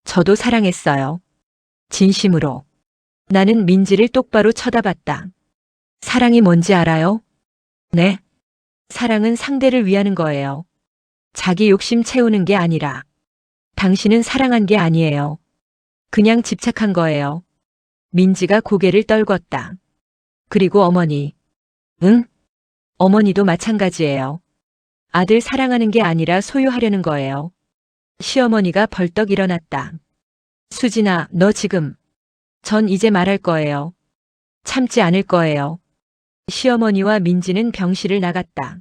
저도 사랑했어요. 진심으로. 나는 민지를 똑바로 쳐다봤다. 사랑이 뭔지 알아요? 네. 사랑은 상대를 위하는 거예요. 자기 욕심 채우는 게 아니라. 당신은 사랑한 게 아니에요. 그냥 집착한 거예요. 민지가 고개를 떨궜다. 그리고 어머니. 응? 어머니도 마찬가지예요. 아들 사랑하는 게 아니라 소유하려는 거예요. 시어머니가 벌떡 일어났다. 수진아, 너 지금. 전 이제 말할 거예요. 참지 않을 거예요. 시어머니와 민지는 병실을 나갔다.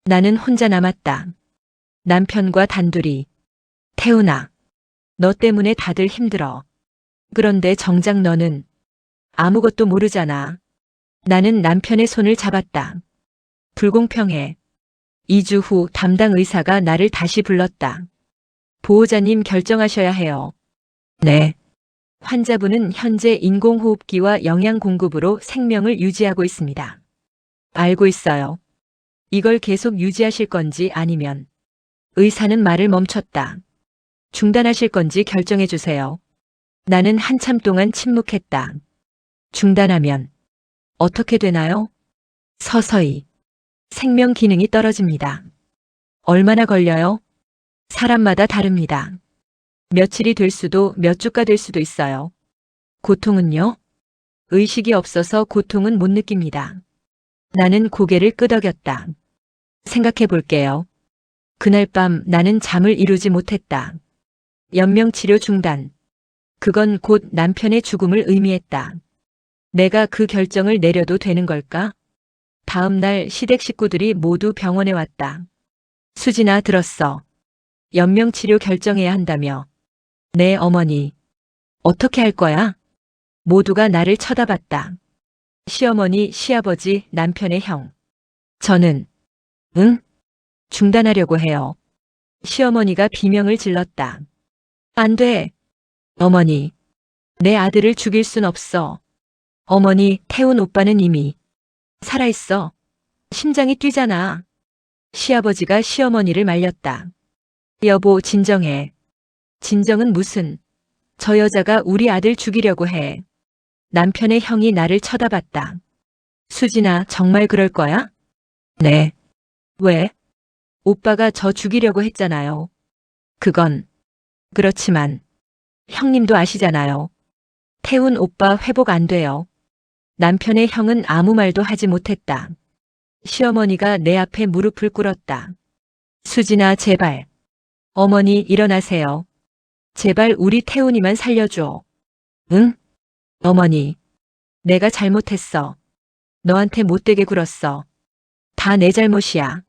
나는 혼자 남았다. 남편과 단둘이. 태훈아, 너 때문에 다들 힘들어. 그런데 정작 너는 아무것도 모르잖아. 나는 남편의 손을 잡았다. 불공평해. 2주 후 담당 의사가 나를 다시 불렀다. 보호자님 결정하셔야 해요. 네. 환자분은 현재 인공호흡기와 영양 공급으로 생명을 유지하고 있습니다. 알고 있어요. 이걸 계속 유지하실 건지 아니면. 의사는 말을 멈췄다. 중단하실 건지 결정해 주세요. 나는 한참 동안 침묵했다. 중단하면 어떻게 되나요? 서서히. 생명 기능이 떨어집니다. 얼마나 걸려요? 사람마다 다릅니다. 며칠이 될 수도 몇 주가 될 수도 있어요. 고통은요? 의식이 없어서 고통은 못 느낍니다. 나는 고개를 끄덕였다. 생각해 볼게요. 그날 밤 나는 잠을 이루지 못했다. 연명치료 중단. 그건 곧 남편의 죽음을 의미했다. 내가 그 결정을 내려도 되는 걸까? 다음 날 시댁 식구들이 모두 병원에 왔다. 수진아, 들었어. 연명치료 결정해야 한다며. 네, 어머니. 어떻게 할 거야? 모두가 나를 쳐다봤다. 시어머니, 시아버지, 남편의 형. 저는 응? 중단하려고 해요. 시어머니가 비명을 질렀다. 안 돼. 어머니. 내 아들을 죽일 순 없어. 어머니, 태훈 오빠는 이미 살아있어. 심장이 뛰잖아. 시아버지가 시어머니를 말렸다. 여보, 진정해. 진정은 무슨. 저 여자가 우리 아들 죽이려고 해. 남편의 형이 나를 쳐다봤다. 수진아, 정말 그럴 거야? 네. 왜? 오빠가 저 죽이려고 했잖아요. 그건 그렇지만 형님도 아시잖아요. 태훈 오빠 회복 안 돼요. 남편의 형은 아무 말도 하지 못했다. 시어머니가 내 앞에 무릎을 꿇었다. 수진아, 제발. 어머니 일어나세요. 제발 우리 태훈이만 살려줘. 응? 어머니. 내가 잘못했어. 너한테 못되게 굴었어. 다 내 잘못이야.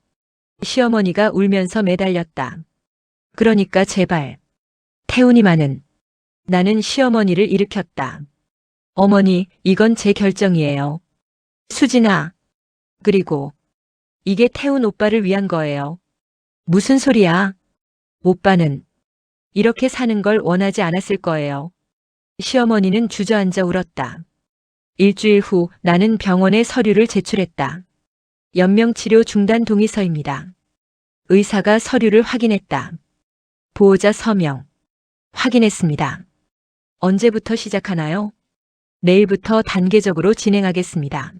시어머니가 울면서 매달렸다. 그러니까 제발. 태훈이만은. 나는 시어머니를 일으켰다. 어머니, 이건 제 결정이에요. 수진아. 그리고 이게 태훈 오빠를 위한 거예요. 무슨 소리야? 오빠는 이렇게 사는 걸 원하지 않았을 거예요. 시어머니는 주저앉아 울었다. 일주일 후 나는 병원에 서류를 제출했다. 연명치료 중단 동의서입니다. 의사가 서류를 확인했다. 보호자 서명. 확인했습니다. 언제부터 시작하나요? 내일부터 단계적으로 진행하겠습니다.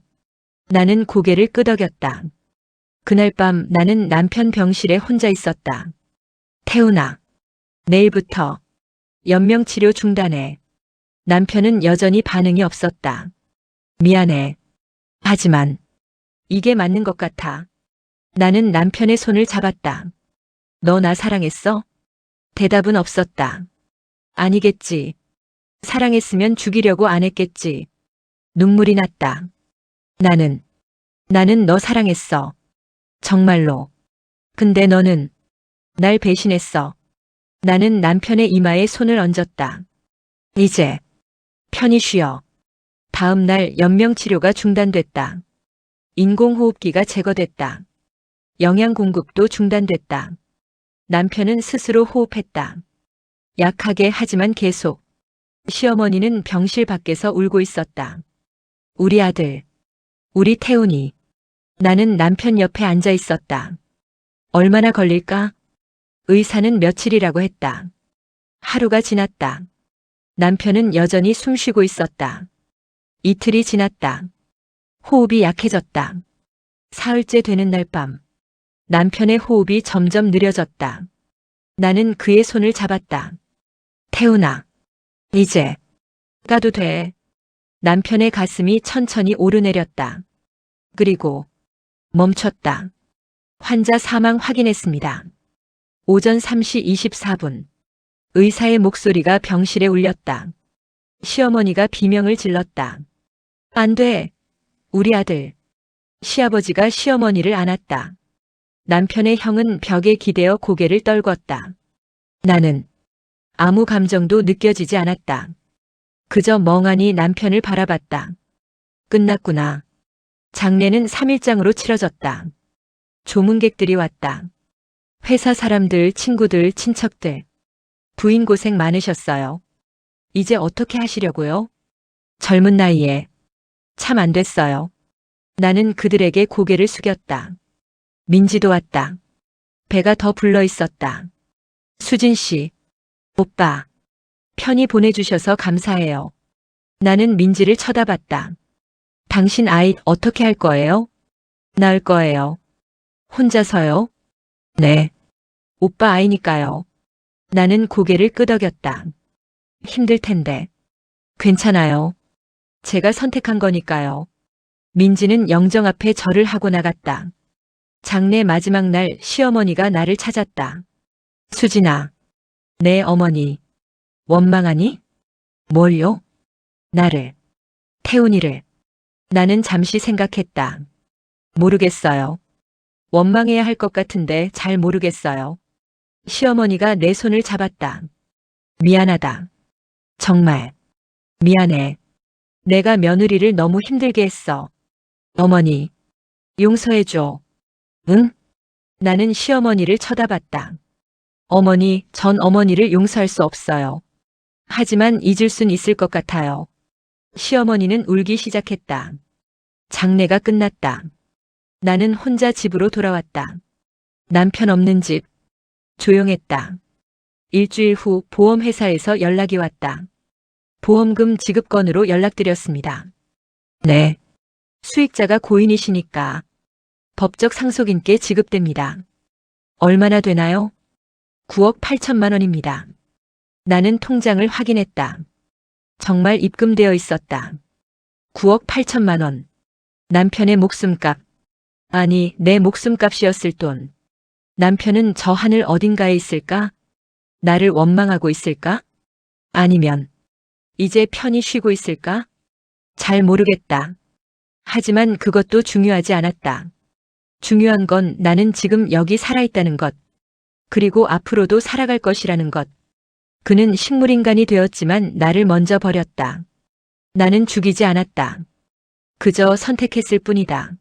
나는 고개를 끄덕였다. 그날 밤 나는 남편 병실에 혼자 있었다. 태훈아, 내일부터 연명치료 중단해. 남편은 여전히 반응이 없었다. 미안해. 하지만 이게 맞는 것 같아. 나는 남편의 손을 잡았다. 너 나 사랑했어? 대답은 없었다. 아니겠지. 사랑했으면 죽이려고 안 했겠지. 눈물이 났다. 나는 너 사랑했어. 정말로. 근데 너는 날 배신했어. 나는 남편의 이마에 손을 얹었다. 이제 편히 쉬어. 다음 날 연명치료가 중단됐다. 인공호흡기가 제거됐다. 영양 공급도 중단됐다. 남편은 스스로 호흡했다. 약하게 하지만 계속. 시어머니는 병실 밖에서 울고 있었다. 우리 아들, 우리 태훈이. 나는 남편 옆에 앉아 있었다. 얼마나 걸릴까? 의사는 며칠이라고 했다. 하루가 지났다. 남편은 여전히 숨쉬고 있었다. 이틀이 지났다. 호흡이 약해졌다. 사흘째 되는 날 밤. 남편의 호흡이 점점 느려졌다. 나는 그의 손을 잡았다. 태훈아, 이제 가도 돼. 남편의 가슴이 천천히 오르내렸다. 그리고 멈췄다. 환자 사망 확인했습니다. 오전 3시 24분. 의사의 목소리가 병실에 울렸다. 시어머니가 비명을 질렀다. 안 돼. 우리 아들. 시아버지가 시어머니를 안았다. 남편의 형은 벽에 기대어 고개를 떨궜다. 나는 아무 감정도 느껴지지 않았다. 그저 멍하니 남편을 바라봤다. 끝났구나. 장례는 3일장으로 치러졌다. 조문객들이 왔다. 회사 사람들, 친구들, 친척들. 부인 고생 많으셨어요. 이제 어떻게 하시려고요? 젊은 나이에. 참 안 됐어요. 나는 그들에게 고개를 숙였다. 민지도 왔다. 배가 더 불러 있었다. 수진 씨, 오빠, 편히 보내주셔서 감사해요. 나는 민지를 쳐다봤다. 당신 아이 어떻게 할 거예요? 낳을 거예요. 혼자서요? 네. 오빠 아이니까요. 나는 고개를 끄덕였다. 힘들 텐데. 괜찮아요. 제가 선택한 거니까요. 민지는 영정 앞에 절을 하고 나갔다. 장례 마지막 날 시어머니가 나를 찾았다. 수진아, 내 어머니. 원망하니? 뭘요? 나를. 태훈이를. 나는 잠시 생각했다. 모르겠어요. 원망해야 할 것 같은데 잘 모르겠어요. 시어머니가 내 손을 잡았다. 미안하다. 정말. 미안해. 내가 며느리를 너무 힘들게 했어. 어머니. 용서해줘. 응? 나는 시어머니를 쳐다봤다. 어머니, 전 어머니를 용서할 수 없어요. 하지만 잊을 순 있을 것 같아요. 시어머니는 울기 시작했다. 장례가 끝났다. 나는 혼자 집으로 돌아왔다. 남편 없는 집. 조용했다. 일주일 후 보험회사에서 연락이 왔다. 보험금 지급 건으로 연락드렸습니다. 네. 수익자가 고인이시니까 법적 상속인께 지급됩니다. 얼마나 되나요? 9억 8천만 원입니다. 나는 통장을 확인했다. 정말 입금되어 있었다. 9억 8천만 원. 남편의 목숨값. 아니, 내 목숨값이었을 돈. 남편은 저 하늘 어딘가에 있을까? 나를 원망하고 있을까? 아니면 이제 편히 쉬고 있을까? 잘 모르겠다. 하지만 그것도 중요하지 않았다. 중요한 건 나는 지금 여기 살아있다는 것. 그리고 앞으로도 살아갈 것이라는 것. 그는 식물인간이 되었지만 나를 먼저 버렸다. 나는 죽이지 않았다. 그저 선택했을 뿐이다.